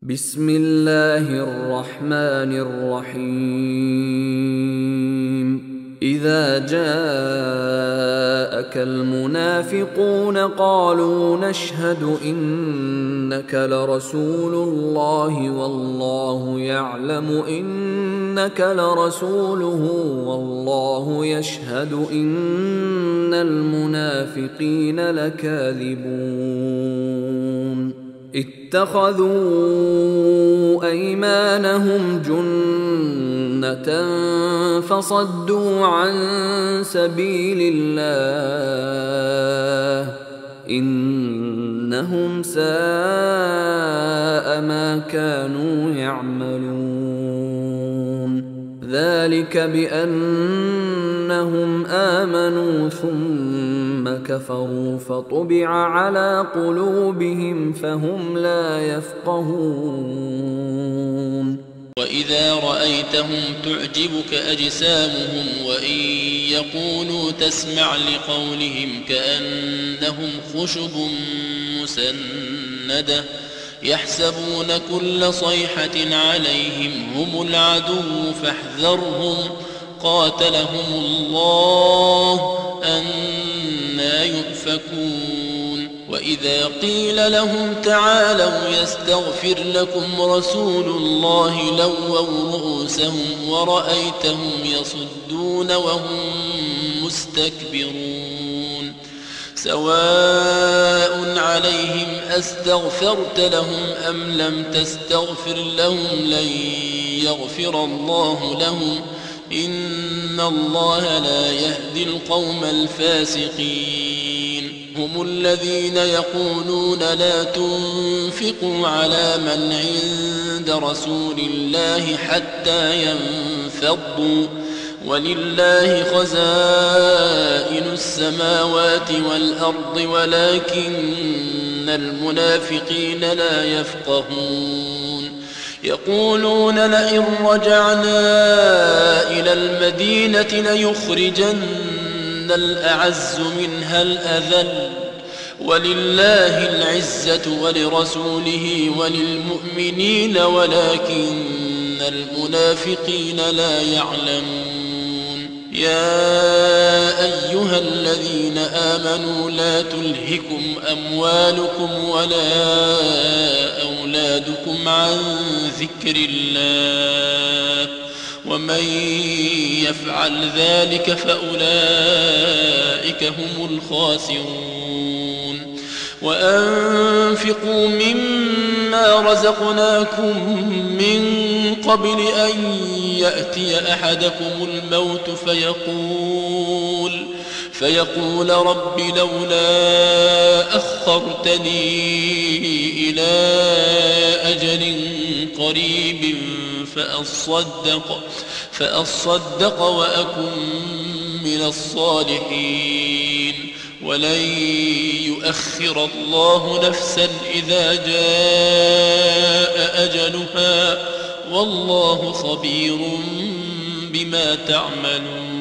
بسم الله الرحمن الرحيم إذا جاءك المنافقون قالوا نشهد إنك لرسول الله والله يعلم إنك لرسوله والله يشهد إن المنافقين لكاذبون اتخذوا أيمانهم جنة فصدوا عن سبيل الله إنهم ساء ما كانوا يعملون ذلك بأنهم آمنوا ثم كفروا فطبع على قلوبهم فهم لا يفقهون وإذا رأيتهم تعجبك أجسامهم وإن يقولوا تسمع لقولهم كأنهم خشب مسندة يحسبون كل صيحة عليهم هم العدو فاحذرهم قاتلهم الله أنى يؤفكون وإذا قيل لهم تعالوا يستغفر لكم رسول الله لووا رؤوسهم ورأيتهم يصدون وهم مستكبرون سواء عليهم أستغفرت لهم أم لم تستغفر لهم لن يغفر الله لهم إن الله لا يهدي القوم الفاسقين هم الذين يقولون لا تنفقوا على من عند رسول الله حتى ينفضوا ولله خزائن السماوات والأرض ولكن المنافقين لا يفقهون يقولون لئن رجعنا إلى المدينة ليخرجن الأعز منها الأذل ولله العزة ولرسوله وللمؤمنين ولكن المنافقين لا يعلمون يا أيها الذين آمنوا لا تلهكم أموالكم ولا أولادكم عن ذكر الله ومن يفعل ذلك فأولئك هم الخاسرون وأنفقوا مما رزقناكم من قبل أن يأتي أحدكم الموت فيقول رب لولا أخرتني إلى أجل قريب فأصدق وأكن من الصالحين ولن يؤخر الله نفسا إذا جاء أجلها والله خبير بما تعملون